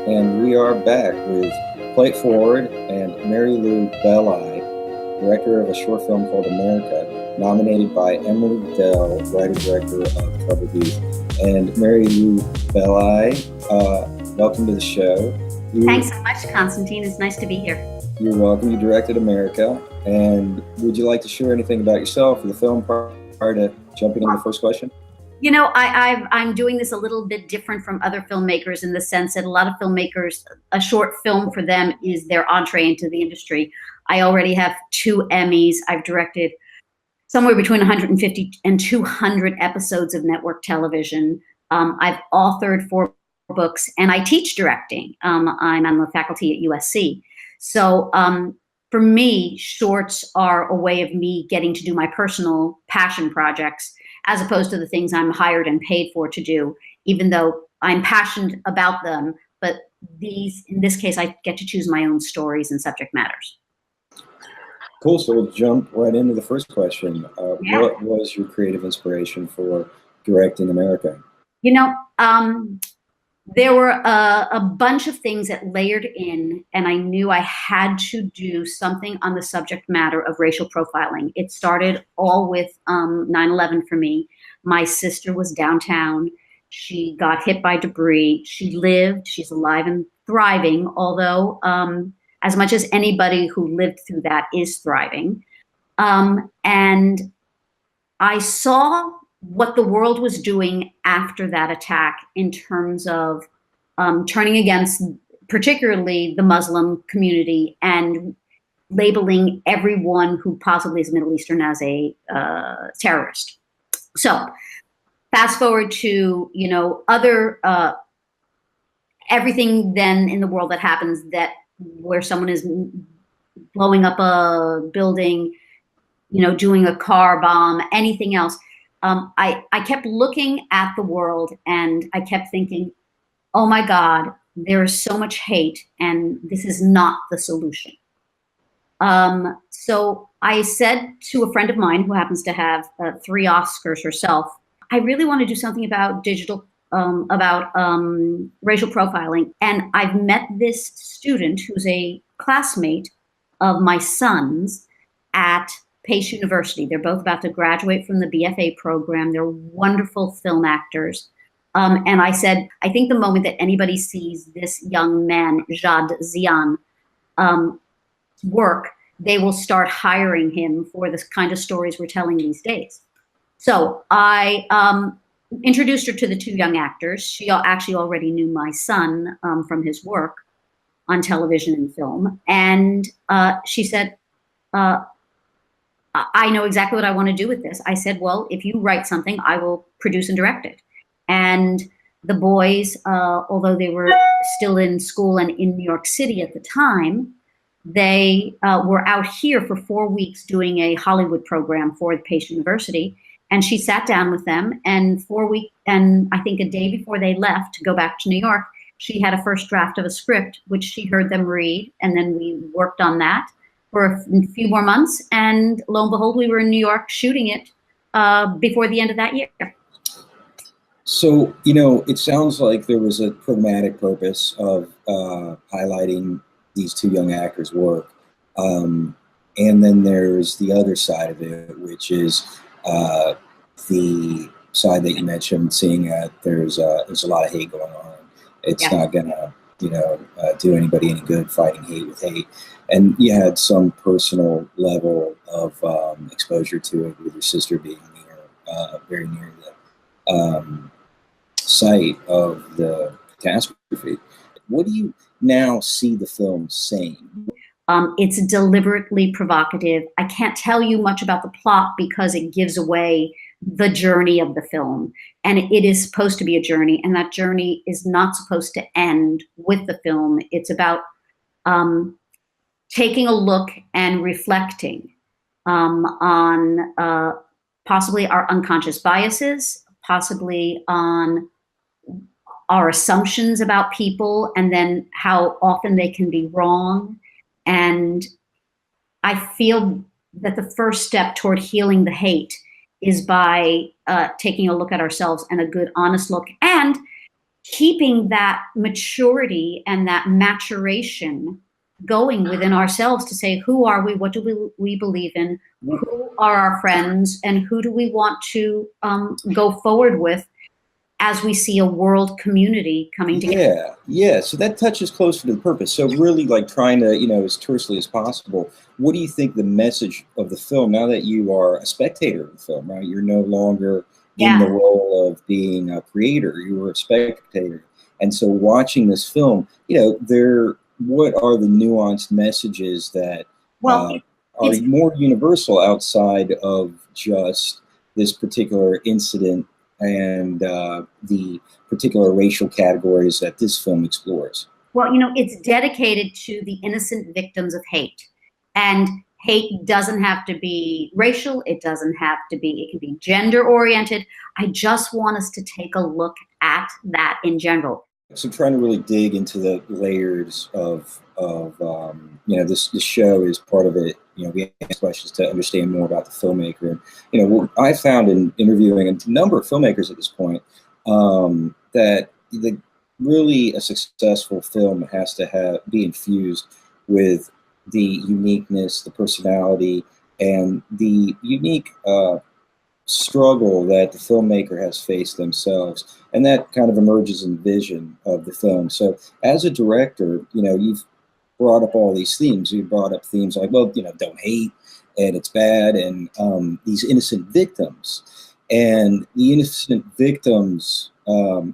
and we are back with Play It Forward and Mary Lou Belli, director of a short film called America, nominated by Emily Dell, writer-director of Troubled Youth. And Mary Lou Belli, welcome to the show. Thanks so much, Constantine. It's nice to be here. You're welcome. You directed America. And would you like to share anything about yourself or the film prior to jumping into the first question? You know, I'm doing this a little bit different from other filmmakers in the sense that a lot of filmmakers, a short film for them is their entree into the industry. I already have 2 Emmys. I've directed somewhere between 150 and 200 episodes of network television. I've authored 4 books, and I teach directing. I'm on the faculty at USC. So for me, shorts are a way of me getting to do my personal passion projects, as opposed to the things I'm hired and paid for to do, even though I'm passionate about them. But in this case, I get to choose my own stories and subject matters. Cool. So we'll jump right into the first question. Yeah. What was your creative inspiration for directing America? You know, there were a bunch of things that layered in, and I knew I had to do something on the subject matter of racial profiling. It started all with 9/11 for me. My sister was downtown. She got hit by debris. She lived. She's alive and thriving, although as much as anybody who lived through that is thriving. And I saw what the world was doing after that attack in terms of turning against particularly the Muslim community and labeling everyone who possibly is Middle Eastern as a terrorist. So fast forward to, you know, other everything then in the world that happens where someone is blowing up a building, you know, doing a car bomb, anything else. I kept looking at the world and I kept thinking, oh my God, there is so much hate and this is not the solution. So I said to a friend of mine who happens to have 3 Oscars herself, I really want to do something about racial profiling. And I've met this student who's a classmate of my son's at Pace University. They're both about to graduate from the BFA program. They're wonderful film actors. And I said, I think the moment that anybody sees this young man, Jad Zian, work, they will start hiring him for this kind of stories we're telling these days. So I introduced her to the 2 young actors. She actually already knew my son from his work on television and film. And she said, I know exactly what I want to do with this. I said, well, if you write something, I will produce and direct it. And the boys, although they were still in school and in New York City at the time, they were out here for 4 weeks doing a Hollywood program for the Pace University. And she sat down with them, and 4 weeks, and I think a day before they left to go back to New York, she had a first draft of a script, which she heard them read. And then we worked on that for a few more months. And lo and behold, we were in New York shooting it before the end of that year. So, you know, it sounds like there was a pragmatic purpose of highlighting these 2 young actors' work. And then there's the other side of it, which is the side that you mentioned, seeing that there's a lot of hate going on. It's not gonna, you know, do anybody any good fighting hate with hate. And you had some personal level of exposure to it with your sister being very near the site of the catastrophe. What do you now see the film saying? It's deliberately provocative. I can't tell you much about the plot because it gives away the journey of the film. And it is supposed to be a journey, and that journey is not supposed to end with the film. It's about taking a look and reflecting on possibly our unconscious biases, possibly on our assumptions about people, and then how often they can be wrong. And I feel that the first step toward healing the hate is by taking a look at ourselves, and a good honest look, and keeping that maturity and that maturation going within ourselves to say, who are we? What do we believe in? Who are our friends? And who do we want to go forward with as we see a world community coming together? Yeah. So that touches closer to the purpose. So really, like, trying to, as tersely as possible, what do you think the message of the film, now that you are a spectator of the film, right? You're no longer in the role of being a creator, you were a spectator. And so watching this film, what are the nuanced messages that are more universal outside of just this particular incident and the particular racial categories that this film explores? Well, it's dedicated to the innocent victims of hate. And hate doesn't have to be racial. It doesn't have to be, it can be gender oriented. I just want us to take a look at that in general. So trying to really dig into the layers of this show is part of it. We ask questions to understand more about the filmmaker. And, what I found in interviewing a number of filmmakers at this point, that really a successful film has to be infused with the uniqueness, the personality, and the unique struggle that the filmmaker has faced themselves, and that kind of emerges in the vision of the film. So as a director, you've brought up all these themes. You brought up themes like, well, don't hate, and it's bad, and these innocent victims. And the innocent victims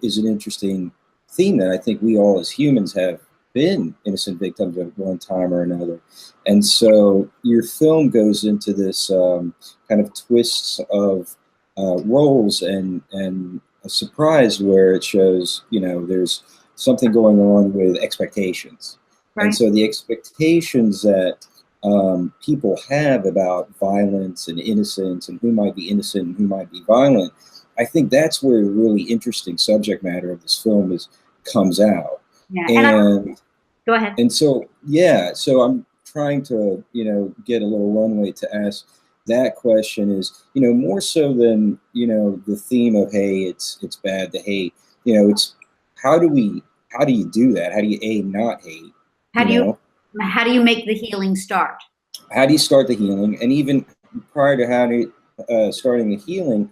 is an interesting theme that I think we all as humans have been innocent victims at one time or another. And so your film goes into this kind of twists of roles and a surprise where it shows, there's something going on with expectations. Right. And so the expectations that people have about violence and innocence and who might be innocent and who might be violent, I think that's where the really interesting subject matter of this film comes out. Yeah. And go ahead. And so, so I'm trying to, get a little runway to ask that question is, more so than, the theme of, hey, it's bad to hate, it's how do you do that? How do you not hate? How do you make the healing start? How do you start the healing? And even prior to starting the healing,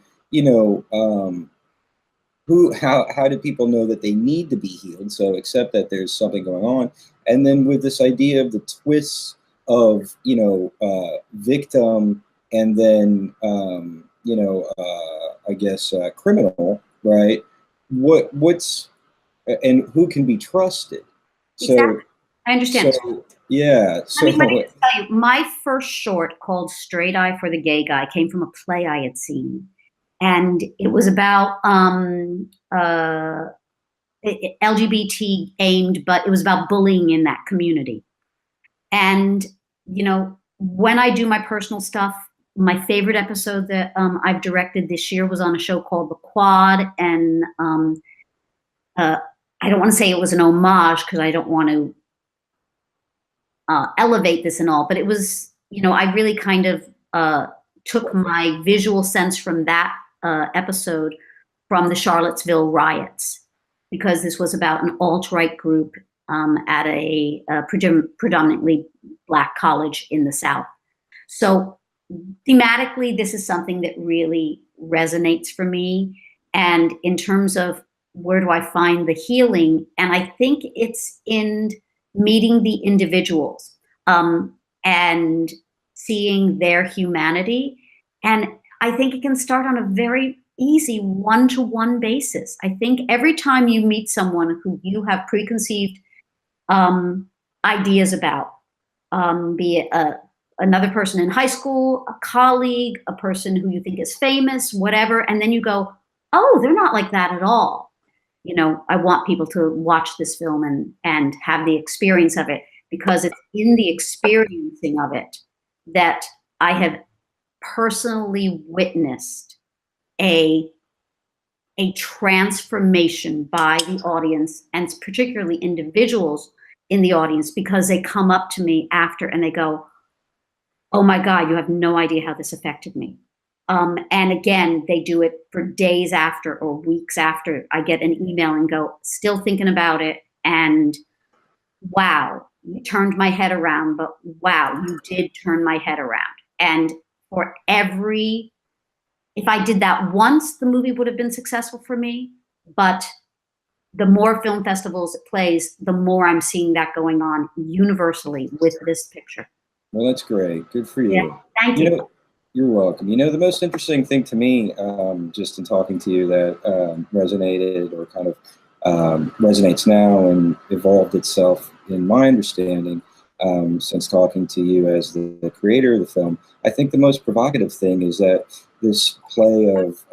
how do people know that they need to be healed? So accept that there's something going on. And then with this idea of the twists of, victim and then, criminal, right? What's, and who can be trusted? Exactly. I understand. So, yeah. So let me tell you, my first short called Straight Eye for the Gay Guy came from a play I had seen. And it was about LGBT aimed, but it was about bullying in that community. And, when I do my personal stuff, my favorite episode that I've directed this year was on a show called The Quad. And I don't want to say it was an homage because I don't want to elevate this and all, but it was, I really kind of took my visual sense from that episode from the Charlottesville riots, because this was about an alt-right group at a predominantly Black college in the South. So thematically, this is something that really resonates for me. And in terms of where do I find the healing? And I think it's in meeting the individuals and seeing their humanity. And I think it can start on a very easy one-to-one basis. I think every time you meet someone who you have preconceived ideas about, be it another person in high school, a colleague, a person who you think is famous, whatever, and then you go, oh, they're not like that at all. I want people to watch this film and have the experience of it, because it's in the experiencing of it that I have personally witnessed a transformation by the audience, and particularly individuals in the audience, because they come up to me after and they go, oh my God, you have no idea how this affected me. And again, they do it for days after or weeks after. I get an email and go, still thinking about it. And wow, you turned my head around, but wow, you did turn my head around. And for every, if I did that once, the movie would have been successful for me. But the more film festivals it plays, the more I'm seeing that going on universally with this picture. Well, that's great. Good for you. Yeah, thank you. know, you're welcome. You know, the most interesting thing to me, just in talking to you, that resonated or kind of resonates now and evolved itself in my understanding since talking to you as the creator of the film. I think the most provocative thing is that this play of,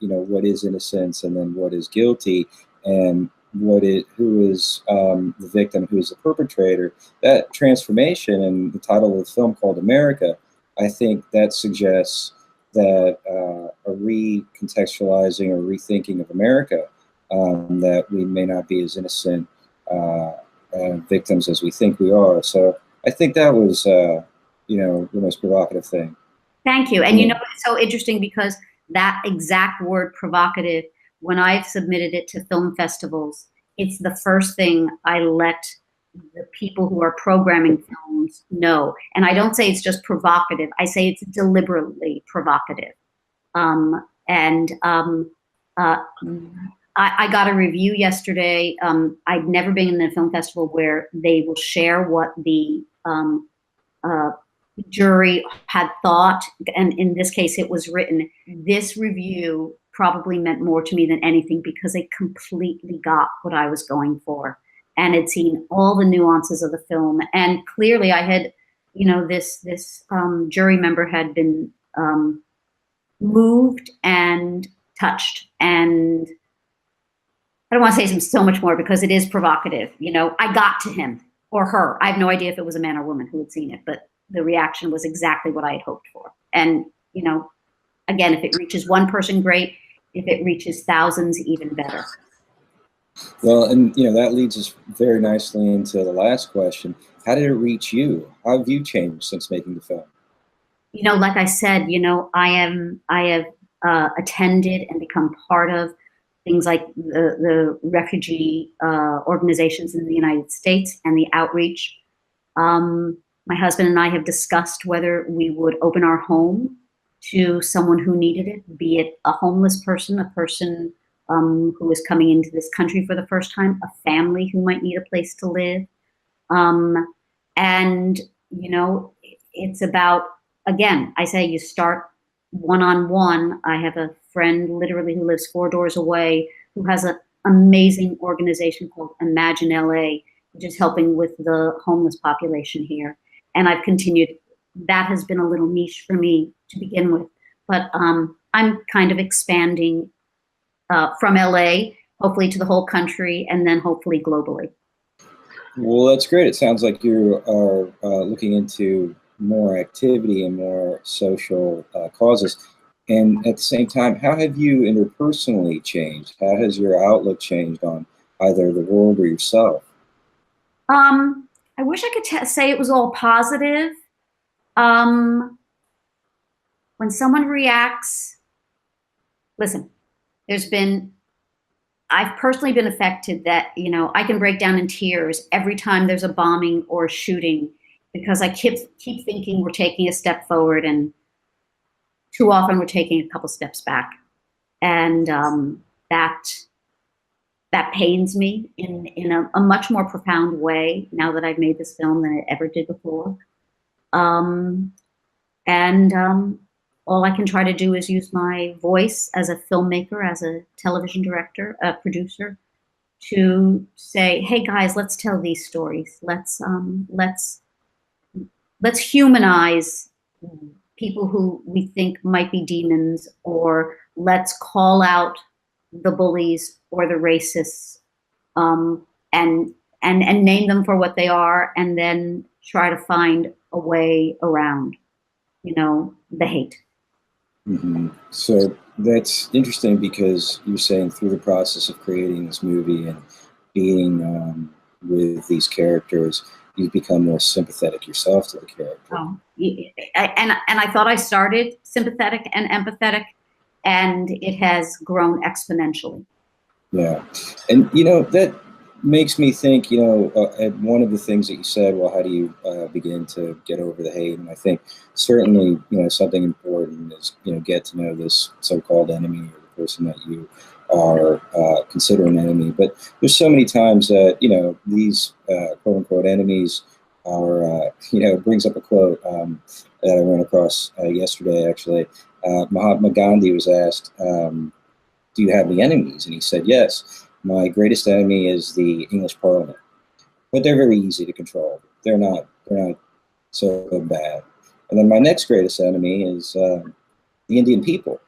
you know, what is innocence and then what is guilty, and who is the victim, who is the perpetrator. That transformation, and the title of the film called America, I think that suggests that a recontextualizing or rethinking of America, that we may not be as innocent victims as we think we are. So I think that was, you know, the most provocative thing. Thank you. And you know, it's so interesting because that exact word, provocative, when I've submitted it to film festivals, it's the first thing I let the people who are programming films know. And I don't say it's just provocative. I say it's deliberately provocative. I got a review yesterday. I'd never been in a film festival where they will share what the jury had thought. And in this case, it was written. This review probably meant more to me than anything because it completely got what I was going for and had seen all the nuances of the film. And clearly I had, you know, this jury member had been moved and touched. And I don't want to say so much more because it is provocative. You know, I got to him or her. I have no idea if it was a man or woman who had seen it, but the reaction was exactly what I had hoped for. And, you know, again, if it reaches one person, great. If it reaches thousands, even better. Well, and you know, that leads us very nicely into the last question. How did it reach you? How have you changed since making the film? You know, like I said, you know, I have attended and become part of things like the refugee organizations in the United States and the outreach. My husband and I have discussed whether we would open our home to someone who needed it, be it a homeless person, a person who is coming into this country for the first time, a family who might need a place to live. And, you know, it's about, again, I say you start one-on-one. I have a friend literally who lives 4 doors away who has an amazing organization called Imagine LA, which is helping with the homeless population here. And I've continued. That has been a little niche for me to begin with, but I'm kind of expanding from LA, hopefully to the whole country, and then hopefully globally. Well, that's great. It sounds like you are looking into more activity and more social causes. And at the same time, how have you interpersonally changed? How has your outlook changed on either the world or yourself? I wish I could say it was all positive. When someone reacts, listen, I've personally been affected that, you know, I can break down in tears every time there's a bombing or a shooting because I keep thinking we're taking a step forward and too often we're taking a couple steps back. And that pains me in a much more profound way now that I've made this film than it ever did before. All I can try to do is use my voice as a filmmaker, as a television director, a producer, to say, "Hey guys, let's tell these stories. Let's humanize people who we think might be demons, or let's call out the bullies or the racists, and name them for what they are, and then try to find a way around, you know, the hate." Mm-hmm. So that's interesting because you're saying through the process of creating this movie and being with these characters, you become more sympathetic yourself to the character. Oh, and I thought I started sympathetic and empathetic, and it has grown exponentially. Yeah, and that makes me think. And one of the things that you said, well, how do you begin to get over the hate? And I think certainly, something important is get to know this so-called enemy, or the person that you are considering an enemy. But there's so many times that these quote-unquote enemies are brings up a quote that I ran across yesterday. Actually, Mahatma Gandhi was asked, do you have any enemies? And he said, yes, my greatest enemy is the English Parliament, but they're very easy to control. They're not so bad. And then my next greatest enemy is the Indian people,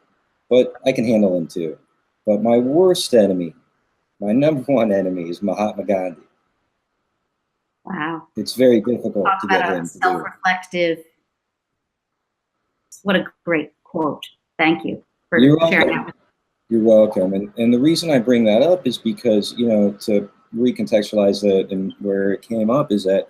but I can handle them too. But my worst enemy, my number one enemy, is Mahatma Gandhi. Wow. It's very difficult Talk to get about him a to do. self-reflective. What a great quote. Thank you for sharing that. You're welcome. And the reason I bring that up is because, to recontextualize it and where it came up is that,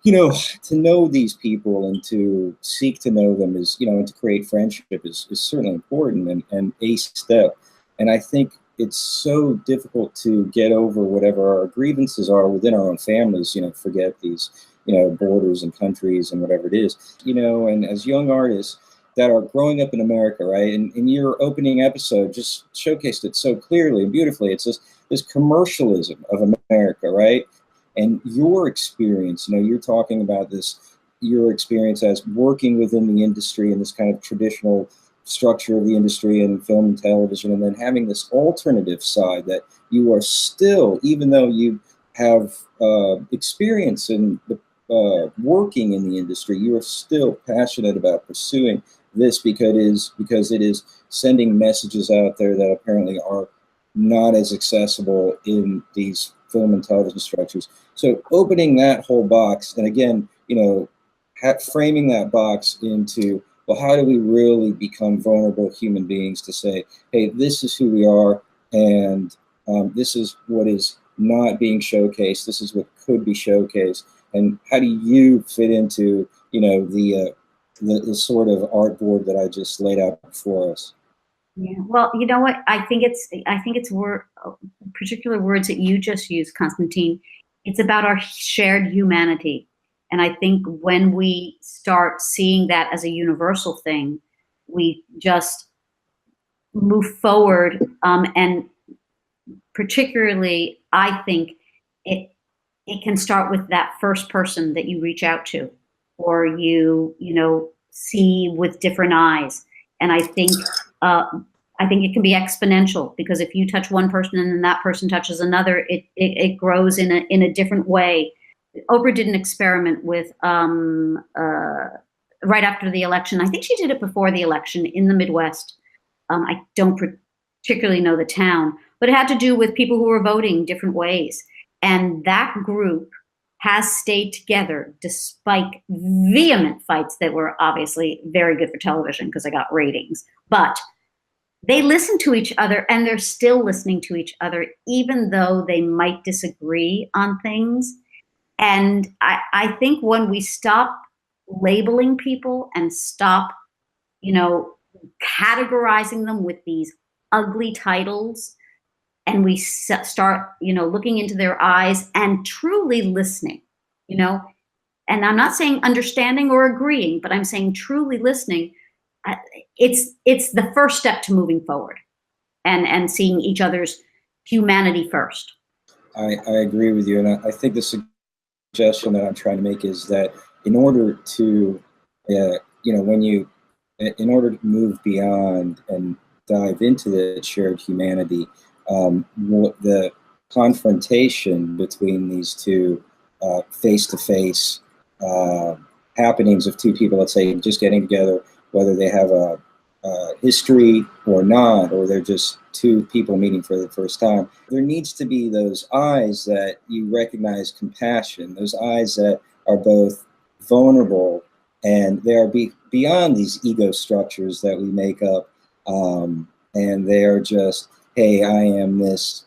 to know these people and to seek to know them is, and to create friendship is certainly important and a step. And I think it's so difficult to get over whatever our grievances are within our own families, forget these, borders and countries and whatever it is, and as young artists that are growing up in America, right? And your opening episode just showcased it so clearly and beautifully. It's this commercialism of America, right? And your experience, you're talking about your experience as working within the industry and this kind of traditional structure of the industry and film and television, and then having this alternative side that you are still, even though you have experience in working in the industry, you are still passionate about pursuing this because it is sending messages out there that apparently are not as accessible in these film and television structures. So opening that whole box, and again, framing that box into, well, how do we really become vulnerable human beings to say, hey, this is who we are, and this is what is not being showcased, this is what could be showcased, and how do you fit into, the sort of artboard that I just laid out before us? Yeah. Well, you know what? I think it's particular words that you just used, Constantine. It's about our shared humanity. And I think when we start seeing that as a universal thing, we just move forward. And particularly, I think it can start with that first person that you reach out to, or you see with different eyes. And I think it can be exponential, because if you touch one person and then that person touches another, it grows in a different way. Oprah did an experiment with right after the election. I think she did it before the election in the Midwest. I don't particularly know the town, but it had to do with people who were voting different ways. And that group has stayed together despite vehement fights that were obviously very good for television because they got ratings. But they listen to each other, and they're still listening to each other, even though they might disagree on things. And I think when we stop labeling people and stop, categorizing them with these ugly titles, and we start, looking into their eyes and truly listening, and I'm not saying understanding or agreeing, but I'm saying truly listening. It's the first step to moving forward and seeing each other's humanity first. I agree with you. And I think the suggestion that I'm trying to make is that in order to, in order to move beyond and dive into the shared humanity, the confrontation between these two face-to-face happenings of two people, let's say, just getting together, whether they have a history or not, or they're just two people meeting for the first time, there needs to be those eyes that you recognize compassion, those eyes that are both vulnerable, and they are beyond these ego structures that we make up, and they are just, hey, I am this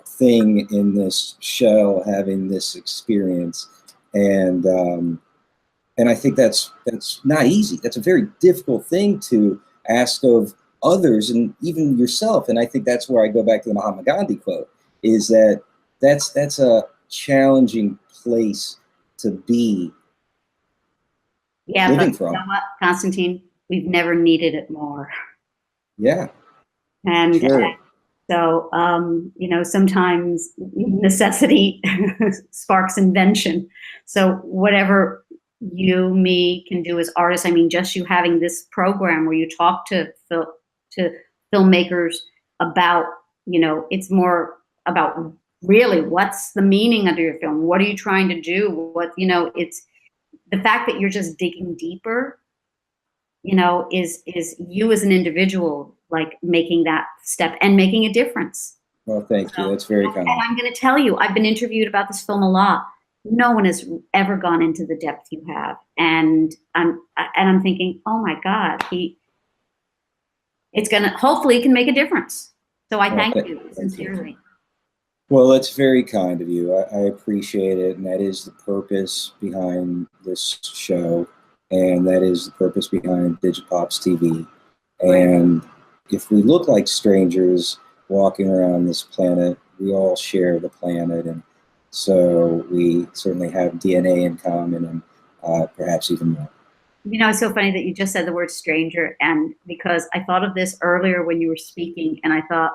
thing in this shell having this experience. And I think that's not easy. That's a very difficult thing to ask of others and even yourself. And I think that's where I go back to the Mahatma Gandhi quote, is that's a challenging place to be living from. You know what, Constantine? We've never needed it more. Yeah. And sure. So, you know, sometimes necessity sparks invention. So whatever you, me can do as artists, I mean, just you having this program where you talk to filmmakers about, you know, it's more about really what's the meaning of your film? What are you trying to do? What, you know, it's the fact that you're just digging deeper, you know, is you as an individual, like making that step and making a difference. Well, thank you. That's very kind. And I'm going to tell you, I've been interviewed about this film a lot. No one has ever gone into the depth you have, and I'm thinking, oh my God, it's gonna hopefully it can make a difference. So I thank you sincerely. Well, that's very kind of you. I appreciate it, and that is the purpose behind this show, and that is the purpose behind Digipops TV. And if we look like strangers walking around this planet, we all share the planet, and so we certainly have DNA in common, and perhaps even more. You know, it's so funny that you just said the word stranger, and because I thought of this earlier when you were speaking, and I thought,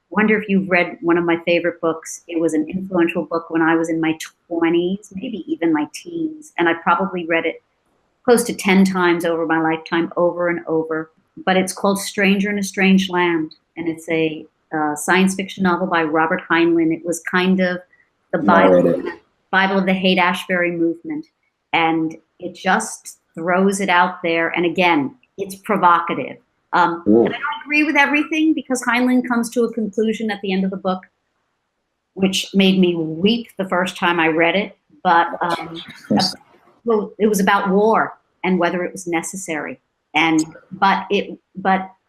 wonder if you've read one of my favorite books. It was an influential book when I was in my 20s, maybe even my teens, and I probably read it close to 10 times over my lifetime, over and over. But it's called Stranger in a Strange Land, and it's a science fiction novel by Robert Heinlein. It was kind of the Bible of the Haight-Ashbury movement, and it just throws it out there. And again, it's provocative. And I don't agree with everything, because Heinlein comes to a conclusion at the end of the book, which made me weep the first time I read it. But well, it was about war and whether it was necessary. But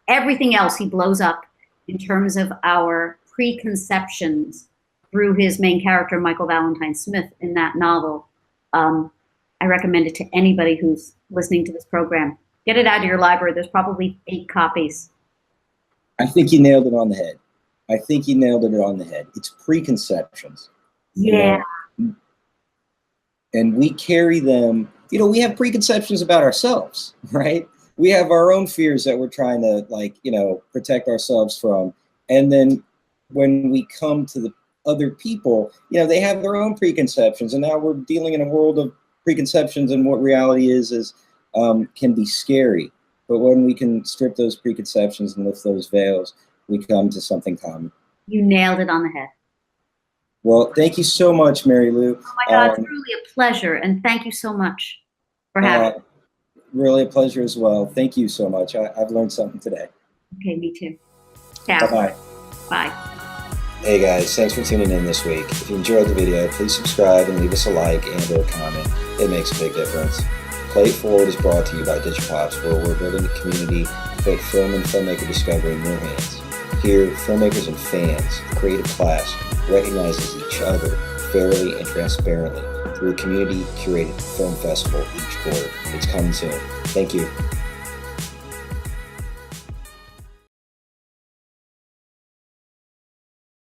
everything else he blows up in terms of our preconceptions through his main character, Michael Valentine Smith, in that novel. I recommend it to anybody who's listening to this program. Get it out of your library. There's probably 8 copies. I think you nailed it on the head. I think you nailed it on the head. It's preconceptions. Yeah. You know? And we carry them, you know, we have preconceptions about ourselves, right? We have our own fears that we're trying to, like, you know, protect ourselves from. And then when we come to the other people, you know, they have their own preconceptions. And now we're dealing in a world of preconceptions, and what reality is can be scary. But when we can strip those preconceptions and lift those veils, we come to something common. You nailed it on the head. Well, thank you so much, Mary Lou. Oh my God, truly a pleasure. And thank you so much for having me. Really a pleasure as well. Thank you so much. I've learned something today. Okay, me too. Ciao. Bye-bye. Bye. Hey guys, thanks for tuning in this week. If you enjoyed the video, please subscribe and leave us a like and or comment. It makes a big difference. Play It Forward is brought to you by Digipops, where we're building a community to put film and filmmaker discovery in your hands. Here, filmmakers and fans, the creative class, recognizes each other fairly and transparently through a community-curated film festival each quarter. It's coming soon. Thank you.